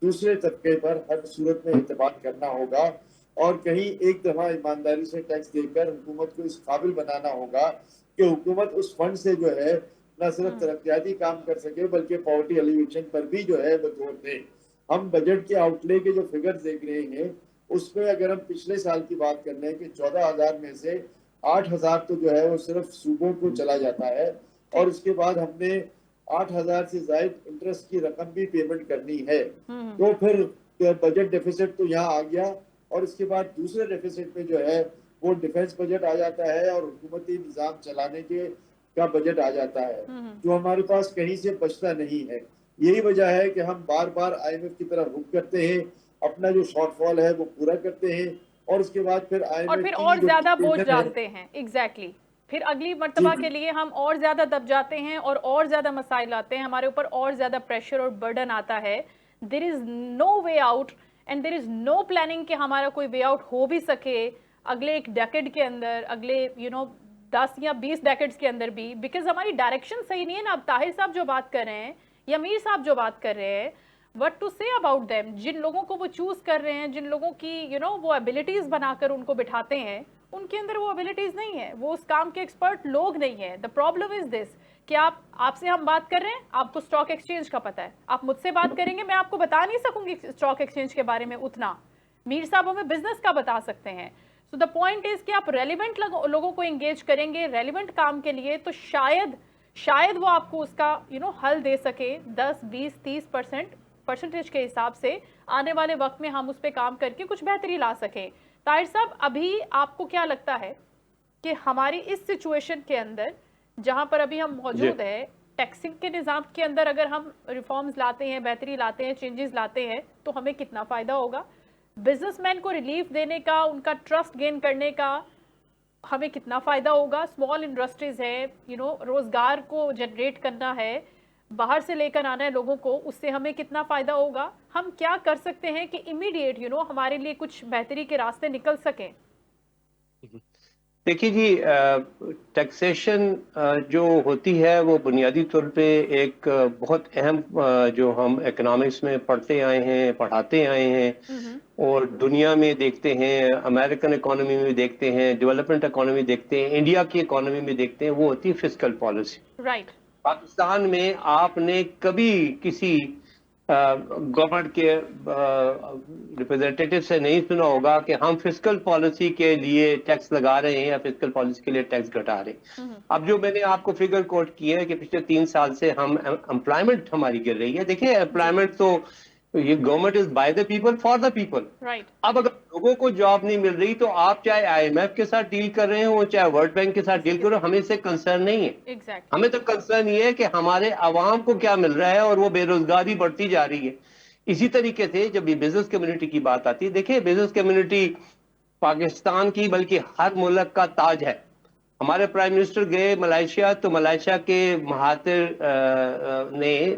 दूसरे तबके पर हर सूरत में एतबार करना होगा और कहीं एक दफा ईमानदारी से टैक्स देकर हुकूमत को इस काबिल बनाना होगा कि हुकूमत उस फंड से जो है न सिर्फ तरक्याती काम कर सके बल्कि पॉवर्टी एलिवेशन पर भी जो है वो जोर दें। हम बजट के आउटले के जो फिगर्स देख रहे हैं उसमें अगर हम पिछले साल की बात कर रहे हैं कि 14,000 में से 8,000 तो जो है वो सिर्फ सूबों को चला जाता है और उसके बाद हमने 8,000 से ज्यादा इंटरेस्ट की रकम भी पेमेंट करनी है। तो फिर बजट डेफिसिट तो यहाँ आ गया और इसके बाद दूसरे डेफिसिट में जो है वो डिफेंस बजट आ जाता है और हुकूमती निजाम चलाने के का बजट आ जाता है जो हमारे पास कहीं से बचता नहीं है। यही वजह है कि हम बार बार IMF की तरफ रुख करते हैं, अपना जो शॉर्टफॉल है वो पूरा करते हैं और उसके बाद फिर IMF और फिर और ज्यादा बोझ डालते हैं। एग्जैक्टली फिर अगली मर्तबा के लिए हम और ज्यादा दब जाते हैं और ज्यादा मसाइल आते हैं, हमारे ऊपर और ज्यादा प्रेशर और बर्डन आता है। There is no way out and there is no planning कि हमारा कोई वे आउट हो भी सके अगले एक डेकेड के अंदर, अगले 10 या 20 डेकेड्स के अंदर भी, बिकॉज हमारी डायरेक्शन सही नहीं है ना। अब ताहिर साहब जो बात कर रहे हैं या मीर साहब जो बात कर रहे हैं, what to say about them, जिन लोगों को वो चूज कर रहे हैं, जिन लोगों की वो एबिलिटीज बनाकर उनको बिठाते हैं, उनके अंदर वो एबिलिटीज नहीं है, वो उस काम के एक्सपर्ट लोग नहीं है। द प्रॉब्लम इज दिस कि आपसे हम बात कर रहे हैं, आपको स्टॉक एक्सचेंज का पता है, आप मुझसे बात करेंगे, मैं आपको बता नहीं सकूंगी स्टॉक एक्सचेंज के बारे में उतना, मीर साहब हमें बिजनेस का बता सकते हैं। सो द पॉइंट इज कि आप रेलिवेंट लोगों को एंगेज करेंगे रेलिवेंट काम के लिए, तो शायद वो आपको उसका हल दे सके 10, 20, 30% परसेंटेज के हिसाब से। आने वाले वक्त में हम उस पर काम करके कुछ बेहतरी ला सकें। ताहिर साहब, अभी आपको क्या लगता है कि हमारी इस सिचुएशन के अंदर जहां पर अभी हम मौजूद है, टैक्सिंग के निज़ाम के अंदर अगर हम रिफॉर्म्स लाते हैं, बेहतरी लाते हैं, चेंजेस लाते हैं, तो हमें कितना फ़ायदा होगा? बिजनेसमैन को रिलीफ देने का, उनका ट्रस्ट गेन करने का हमें कितना फ़ायदा होगा? स्मॉल इंडस्ट्रीज़ है, रोज़गार को जनरेट करना है, बाहर से लेकर आना है लोगों को, उससे हमें कितना फ़ायदा होगा? हम क्या कर सकते हैं कि इमीडिएट हमारे लिए कुछ बेहतरी के रास्ते निकल सकें? देखिए जी, टैक्सेशन जो होती है वो बुनियादी तौर पे एक बहुत अहम जो हम इकोनॉमिक्स में पढ़ते आए हैं, पढ़ाते आए हैं और दुनिया में देखते हैं, अमेरिकन इकोनॉमी में देखते हैं, डेवलपमेंट इकोनॉमी देखते हैं, इंडिया की इकोनॉमी में देखते हैं, वो होती है फिस्कल पॉलिसी। राइट। पाकिस्तान में आपने कभी किसी गवर्नमेंट के रिप्रेजेंटेटिव से नहीं सुना होगा कि हम फिस्कल पॉलिसी के लिए टैक्स लगा रहे हैं या फिस्कल पॉलिसी के लिए टैक्स घटा रहे हैं। अब जो मैंने आपको फिगर कोट किया है कि पिछले 3 साल से हम एम्प्लॉयमेंट हमारी गिर रही है। देखिए, एम्प्लॉयमेंट तो ये government is by the people for the people. Right. अब अगर लोगों को जॉब नहीं मिल रही तो आप चाहे IMF के साथ डील कर रहे हो, चाहे वर्ल्ड बैंक के साथ डील कर रहे हो, हमें इससे कंसर्न नहीं है। Exactly. हमें तो कंसर्न ये है कि हमारे अवाम को क्या मिल रहा है और वो बेरोजगारी बढ़ती जा रही है। इसी तरीके से जब ये बिजनेस कम्युनिटी की बात आती है, देखिए बिजनेस कम्युनिटी पाकिस्तान की बल्कि हर मुल्क का ताज है। हमारे प्राइम मिनिस्टर गए मलेशिया, तो मलेशिया के महातिर ने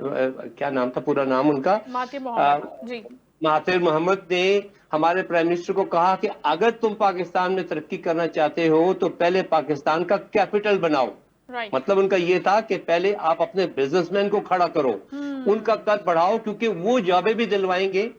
क्या नाम था पूरा नाम उनका, महातिर मोहम्मद ने हमारे प्राइम मिनिस्टर को कहा कि अगर तुम पाकिस्तान में तरक्की करना चाहते हो तो पहले पाकिस्तान का कैपिटल बनाओ। मतलब उनका ये था कि पहले आप अपने बिजनेसमैन को खड़ा करो, उनका कद बढ़ाओ, क्योंकि वो जॉबें भी दिलवाएंगे,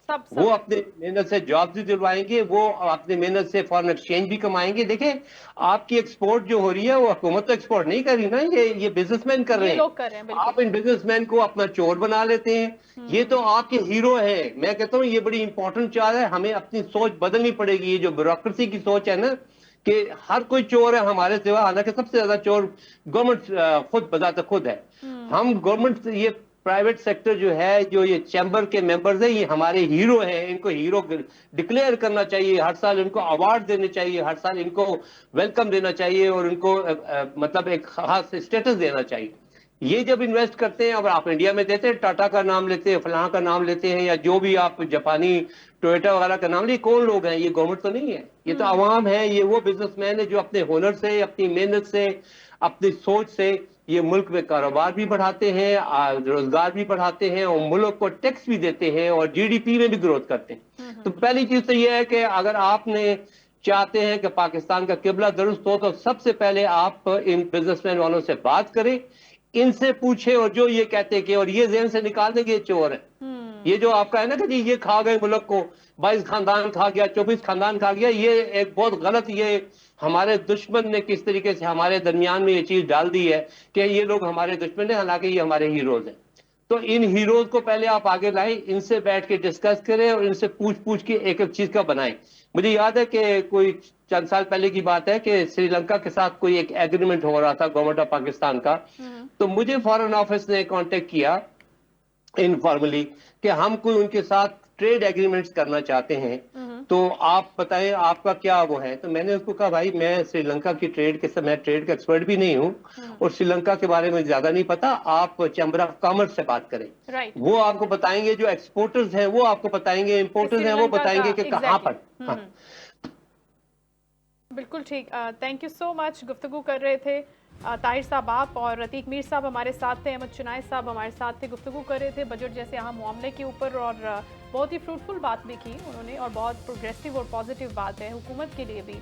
वो अपने मेहनत से जॉब भी दिलवाएंगे, वो अपने मेहनत से फॉरेन एक्सचेंज भी कमाएंगे। देखिए, आपकी एक्सपोर्ट जो हो रही है वो हुकूमत तो एक्सपोर्ट नहीं कर रही ना, ये बिजनेसमैन कर रहे हैं। आप इन बिजनेसमैन को अपना चोर बना लेते हैं। ये तो आपके हीरो है। मैं कहता हूँ ये बड़ी इंपॉर्टेंट चाल है, हमें अपनी सोच बदलनी पड़ेगी। ये जो ब्यूरोक्रेसी की सोच है ना कि हर कोई चोर है हमारे सिवा, हालांकि सबसे ज्यादा चोर गवर्नमेंट खुद बजाते खुद है। हम गवर्नमेंट, ये प्राइवेट सेक्टर जो है, जो ये चैम्बर के मेंबर्स है, ये हमारे हीरो हैं। इनको हीरो डिक्लेयर करना चाहिए, हर साल इनको अवार्ड देने चाहिए, हर साल इनको वेलकम देना चाहिए और इनको मतलब एक खास स्टेटस देना चाहिए। ये जब इन्वेस्ट करते हैं, अब आप इंडिया में देते हैं, टाटा का नाम लेते हैं, फलां का नाम लेते हैं, या जो भी आप जापानी टोयोटा वगैरह का नाम लिए, कौन लोग हैं? ये गवर्नमेंट तो नहीं है, ये तो आवाम है। ये वो बिजनेसमैन है जो अपने हुनर से, अपनी मेहनत से, अपनी सोच से ये मुल्क में कारोबार भी बढ़ाते हैं, रोजगार भी बढ़ाते हैं और मुल्क को टैक्स भी देते हैं और GDP में भी ग्रोथ करते हैं। तो पहली चीज तो ये है कि अगर आपने चाहते हैं कि पाकिस्तान का किबला दुरुस्त हो तो सबसे पहले आप इन बिजनेसमैन वालों से बात करें, इनसे पूछे, और जो ये कहते हैं कि और ये ज़हन से निकाल देंगे ये चोर है। ये जो आपका है ना कि जी ये खा गए मुल्क को, 22 खानदान खा गया, 24 खानदान खा गया, ये एक बहुत गलत ये हमारे दुश्मन ने किस तरीके से हमारे दरमियान में ये चीज डाल दी है कि ये लोग हमारे दुश्मन है, हालांकि ये हमारे हीरोज हैं। तो इन हीरोज को पहले आप आगे लाएं, इनसे बैठ के डिस्कस करें और इनसे पूछ के एक एक चीज का बनाएं। मुझे याद है कि कोई चंद साल पहले की बात है कि श्रीलंका के साथ कोई एक एग्रीमेंट हो रहा था गवर्नमेंट ऑफ पाकिस्तान का। तो मुझे फॉरेन ऑफिस ने कांटेक्ट किया इनफॉर्मली कि हम कोई उनके साथ ट्रेड एग्रीमेंट्स करना चाहते हैं, तो आप बताएं आपका क्या वो है। तो मैंने उसको कहा भाई मैं श्रीलंका की ट्रेड के मैं ट्रेड का एक्सपर्ट भी नहीं हूँ और श्रीलंका के बारे में ज्यादा नहीं पता, आप चैम्बर ऑफ कॉमर्स से बात करें। वो आपको बताएंगे, जो एक्सपोर्टर्स हैं वो आपको बताएंगे, इम्पोर्टर्स हैं वो बताएंगे कि कहाँ पर। हाँ। बिल्कुल ठीक। Thank you so much. गुफ्तगू कर रहे थे ताहिर साहब आप, और रतीक मीर साहब हमारे साथ थे, अहमद चुनाई साहब हमारे साथ थे। गुफ्तगू कर रहे थे बजट जैसे अहम मामले के ऊपर, और बहुत ही फ्रूटफुल बात भी की उन्होंने, और बहुत प्रोग्रेसिव और पॉजिटिव बात है हुकूमत के लिए भी।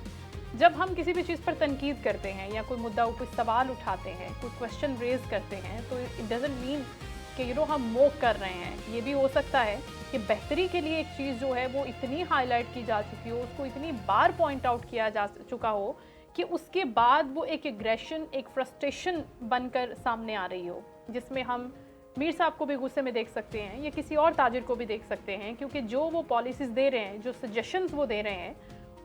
जब हम किसी भी चीज़ पर तनकीद करते हैं या कोई मुद्दा कोई सवाल उठाते हैं, कोई क्वेश्चन रेज करते हैं, तो इट डजंट मीन कि हम मोक कर रहे हैं। ये भी हो सकता है कि बेहतरी के लिए एक चीज़ जो है वो इतनी हाईलाइट की जा चुकी हो, उसको इतनी बार पॉइंट आउट किया जा चुका हो कि उसके बाद वो एक एग्रेशन, एक फ्रस्ट्रेशन बनकर सामने आ रही हो, जिसमें हम मीर साहब को भी गुस्से में देख सकते हैं या किसी और ताजिर को भी देख सकते हैं, क्योंकि जो वो पॉलिसीज़ दे रहे हैं, जो सजेशंस वो दे रहे हैं,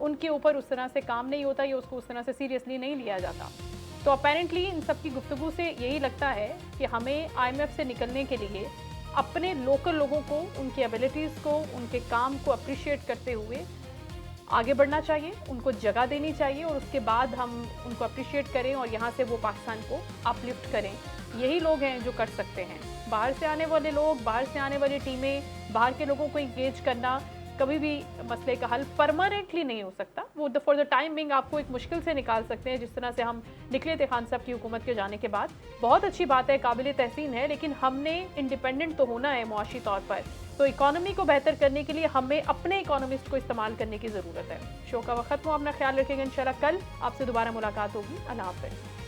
उनके ऊपर उस तरह से काम नहीं होता या उसको उस तरह से सीरियसली नहीं लिया जाता। तो अपेरेंटली इन सब की गुफ्तगू से यही लगता है कि हमें IMF से निकलने के लिए अपने लोकल लोगों को, उनकी एबिलिटीज़ को, उनके काम को अप्रिशिएट करते हुए आगे बढ़ना चाहिए, उनको जगह देनी चाहिए, और उसके बाद हम उनको अप्रिशिएट करें और यहाँ से वो पाकिस्तान को अपलिफ्ट करें। यही लोग हैं जो कर सकते हैं। बाहर से आने वाले लोग, बाहर से आने वाली टीमें, बाहर के लोगों को इंगेज करना कभी भी मसले का हल परमानेंटली नहीं हो सकता। वो फॉर द टाइम बिंग आपको एक मुश्किल से निकाल सकते हैं, जिस तरह से हम निकले थे खान साहब की हुकूमत के जाने के बाद। बहुत अच्छी बात है, काबिल तहसीन है, लेकिन हमने इंडिपेंडेंट तो होना है मुआशी तौर पर। तो इकॉनमी को बेहतर करने के लिए हमें अपने इकोनॉमिस्ट को इस्तेमाल करने की ज़रूरत है। शो का वक्त खत्म हो, अपना ख्याल रखेंगे। इंशाल्लाह कल आपसे दोबारा मुलाकात होगी। अल्लाह हाफ़िज़।